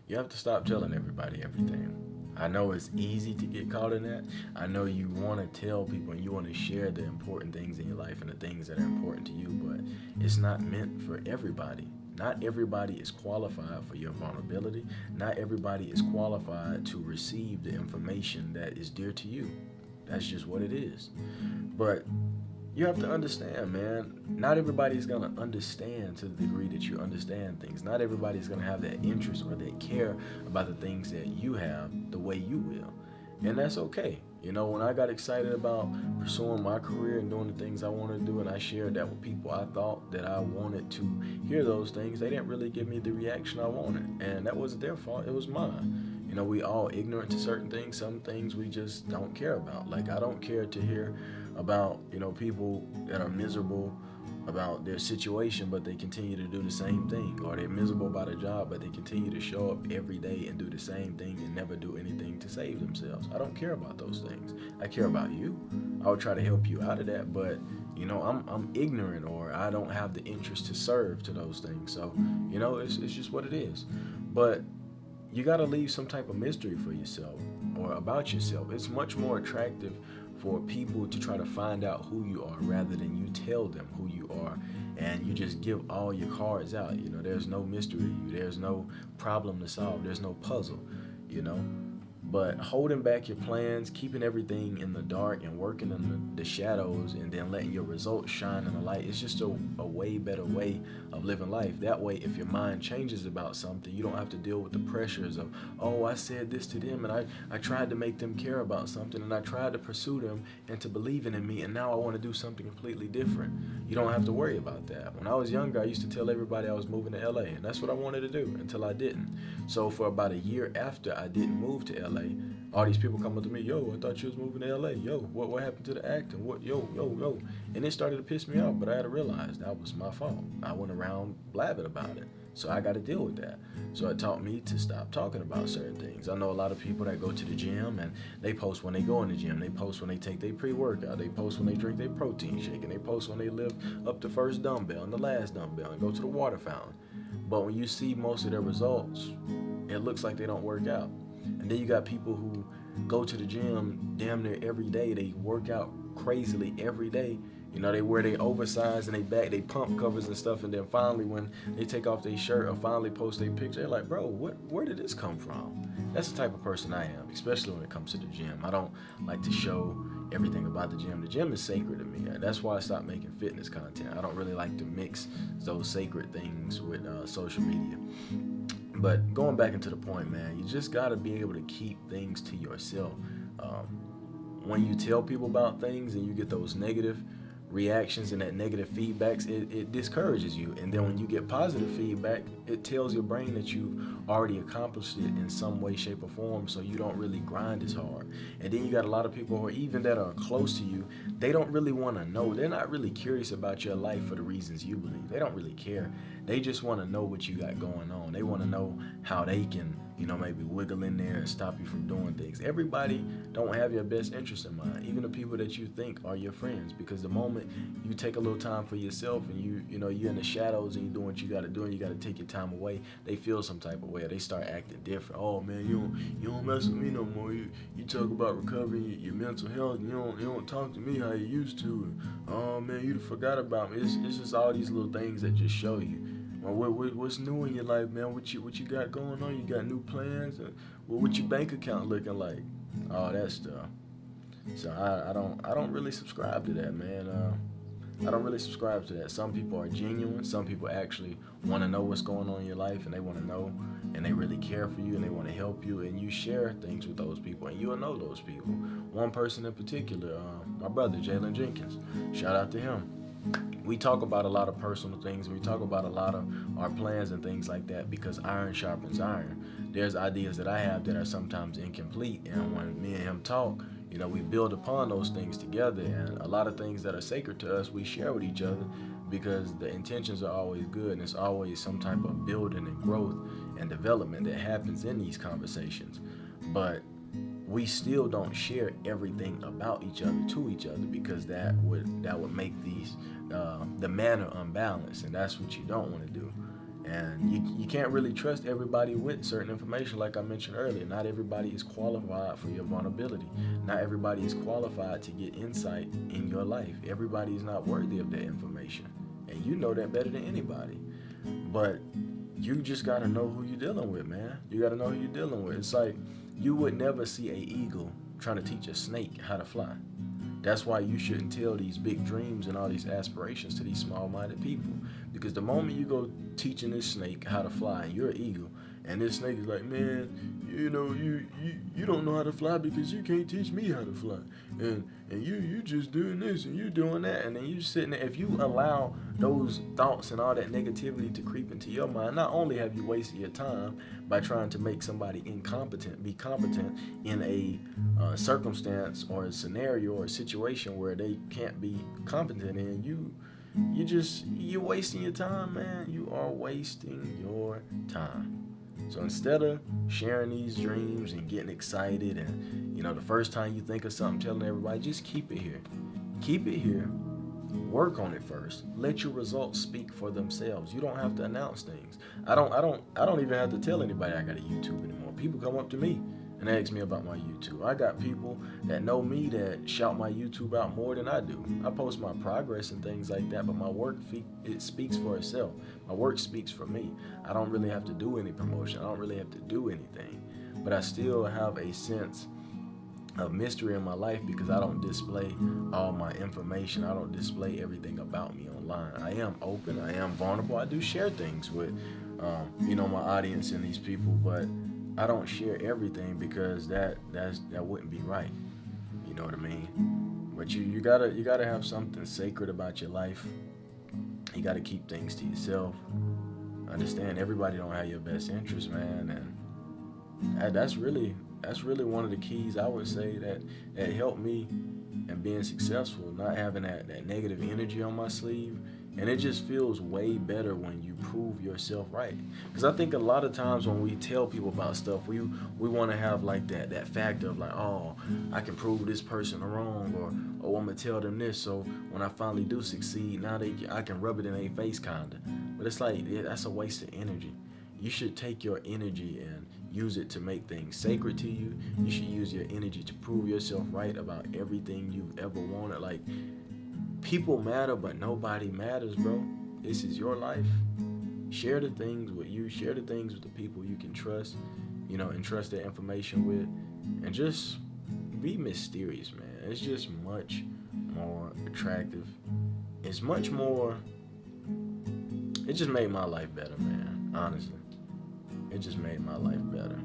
You have to stop telling everybody everything. I know it's easy to get caught in that. I know you want to tell people and you want to share the important things in your life and the things that are important to you, but it's not meant for everybody. Not everybody is qualified for your vulnerability. Not everybody is qualified to receive the information that is dear to you. That's just what it is. But you have to understand, man, not everybody's going to understand to the degree that you understand things. Not everybody's going to have that interest or that care about the things that you have the way you will. And that's okay. You know, when I got excited about pursuing my career and doing the things I wanted to do, and I shared that with people I thought that I wanted to hear those things, they didn't really give me the reaction I wanted. And that wasn't their fault, it was mine. You know, we all ignorant to certain things. Some things we just don't care about. Like, I don't care to hear about, people that are miserable about their situation, but they continue to do the same thing, or they're miserable about a job, but they continue to show up every day and do the same thing and never do anything to save themselves. I don't care about those things. I care about you. I would try to help you out of that, but I'm ignorant, or I don't have the interest to serve to those things. So it's just what it is. But you got to leave some type of mystery for yourself or about yourself. It's much more attractive for people to try to find out who you are rather than you tell them who you are and you just give all your cards out. There's no mystery to you. There's no problem to solve. There's no puzzle, you know. But holding back your plans, keeping everything in the dark and working in the shadows and then letting your results shine in the light, it's just a way better way of living life. That way, if your mind changes about something, you don't have to deal with the pressures of, oh, I said this to them and I tried to make them care about something and I tried to pursue them into believing in me and now I want to do something completely different. You don't have to worry about that. When I was younger, I used to tell everybody I was moving to LA, and that's what I wanted to do until I didn't. So for about a year after I didn't move to LA, all these people come up to me, yo, I thought you was moving to LA. Yo, what happened to the acting? What, yo. And it started to piss me off, but I had to realize that was my fault. I went around blabbing about it. So I got to deal with that. So it taught me to stop talking about certain things. I know a lot of people that go to the gym and they post when they go in the gym. They post when they take their pre-workout. They post when they drink their protein shake. And they post when they lift up the first dumbbell and the last dumbbell and go to the water fountain. But when you see most of their results, it looks like they don't work out. And then you got people who go to the gym damn near every day. They work out crazily every day. They wear their oversized and they back, they pump covers and stuff, and then finally when they take off their shirt or finally post their picture, they're like, bro, where did this come from? That's the type of person I am, especially when it comes to the gym. I don't like to show everything about the gym. The gym is sacred to me. That's why I stopped making fitness content. I don't really like to mix those sacred things with social media. But going back into the point, man, you just got to be able to keep things to yourself. When you tell people about things and you get those negative reactions and that negative feedbacks, it discourages you. And then when you get positive feedback, it tells your brain that you've already accomplished it in some way, shape, or form, so you don't really grind as hard. And then you got a lot of people who are even that are close to you, they don't really want to know. They're not really curious about your life for the reasons you believe. They don't really care. They just want to know what you got going on. They want to know how they can, maybe wiggle in there and stop you from doing things. Everybody don't have your best interest in mind, even the people that you think are your friends, because the moment you take a little time for yourself and you're in the shadows and you're doing what you got to do and you got to take your time away, they feel some type of way, or they start acting different. Oh man, you don't mess with me no more. You talk about recovering your mental health. You don't talk to me how you used to. Oh man, you forgot about me. It's just all these little things that just show you. Well, what's new in your life, man? What you got going on? You got new plans? What your bank account looking like? All that stuff. So I don't really subscribe to that, man. I don't really subscribe to that. Some people are genuine. Some people actually want to know what's going on in your life, and they want to know, and they really care for you, and they want to help you, and you share things with those people, and you'll know those people. One person in particular, my brother, Jalen Jenkins. Shout out to him. We talk about a lot of personal things. We talk about a lot of our plans and things like that because iron sharpens iron. There's ideas that I have that are sometimes incomplete, and when me and him talk, we build upon those things together, and a lot of things that are sacred to us, we share with each other because the intentions are always good, and it's always some type of building and growth and development that happens in these conversations. But we still don't share everything about each other to each other because that would make the manner unbalanced, and that's what you don't want to do. And you can't really trust everybody with certain information, like I mentioned earlier. Not everybody is qualified for your vulnerability. Not everybody is qualified to get insight in your life. Everybody is not worthy of that information. And you know that better than anybody. But you just got to know who you're dealing with, man. You got to know who you're dealing with. It's like you would never see an eagle trying to teach a snake how to fly. That's why you shouldn't tell these big dreams and all these aspirations to these small-minded people. Because the moment you go teaching this snake how to fly, and you're an eagle, and this snake is like, man, you know, you don't know how to fly because you can't teach me how to fly, and you just doing this and you doing that, and then you sitting there. If you allow those thoughts and all that negativity to creep into your mind, not only have you wasted your time by trying to make somebody incompetent be competent in a circumstance or a scenario or a situation where they can't be competent in, you're wasting your time, man. You are wasting your time. So instead of sharing these dreams and getting excited and, the first time you think of something, telling everybody, just keep it here. Keep it here. Work on it first. Let your results speak for themselves. You don't have to announce things. I don't even have to tell anybody I got a YouTube anymore. People come up to me and ask me about my YouTube. I got people that know me that shout my YouTube out more than I do. I post my progress and things like that, but my work, it speaks for itself. My work speaks for me. I don't really have to do any promotion. I don't really have to do anything. But I still have a sense of mystery in my life because I don't display all my information. I don't display everything about me online. I am open. I am vulnerable. I do share things with, my audience and these people, but I don't share everything because that wouldn't be right. You know what I mean? But you gotta have something sacred about your life. You gotta keep things to yourself. Understand everybody don't have your best interest, man, and that's really one of the keys I would say that helped me in being successful. Not having that negative energy on my sleeve. And it just feels way better when you prove yourself right. Because I think a lot of times when we tell people about stuff, we want to have like that factor of like, oh, I can prove this person wrong, or I'm going to tell them this, so when I finally do succeed, now I can rub it in their face kind of. But it's like, that's a waste of energy. You should take your energy and use it to make things sacred to you. You should use your energy to prove yourself right about everything you've ever wanted. Like, people matter, but nobody matters, bro. This is your life. Share the things with you. Share the things with the people you can trust, and trust that information with. And just be mysterious, man. It's just much more attractive. It's much more... It just made my life better, man. Honestly. It just made my life better.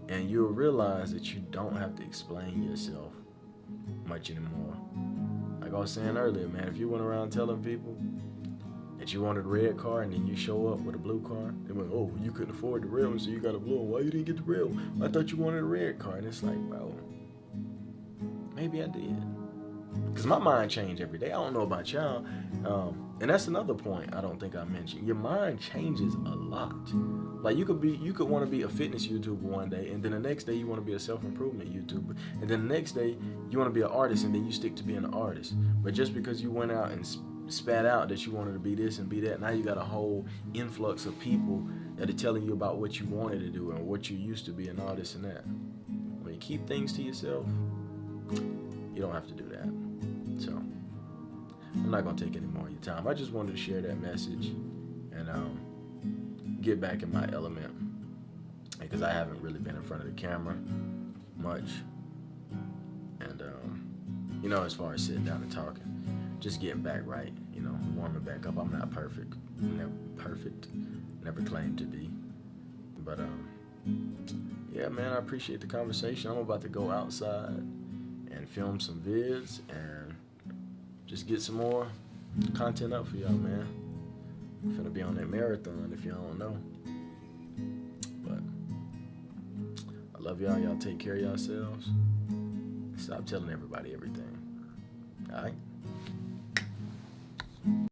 And you'll realize that you don't have to explain yourself much anymore. Like I was saying earlier, man, if you went around telling people that you wanted a red car and then you show up with a blue car, they went, oh, you couldn't afford the red one, so you got a blue one. Why you didn't get the red one? I thought you wanted a red car. And it's like, bro, maybe I did. Because my mind changed every day. I don't know about y'all. And that's another point I don't think I mentioned. Your mind changes a lot. Like you could want to be a fitness YouTuber one day, and then the next day you want to be a self-improvement YouTuber, and then the next day you want to be an artist, and then you stick to being an artist. But just because you went out and spat out that you wanted to be this and be that, now you got a whole influx of people that are telling you about what you wanted to do and what you used to be and all this and that. When you keep things to yourself, you don't have to do that. So I'm not gonna take any more of your time. I just wanted to share that message and get back in my element, because I haven't really been in front of the camera much, and as far as sitting down and talking, just getting back right, warming back up. I'm not perfect, never claimed to be, but yeah, man, I appreciate the conversation. I'm about to go outside and film some vids and just get some more content up for y'all, man. I'm finna be on that marathon if y'all don't know. But I love y'all. Y'all take care of yourselves. Stop telling everybody everything. All right?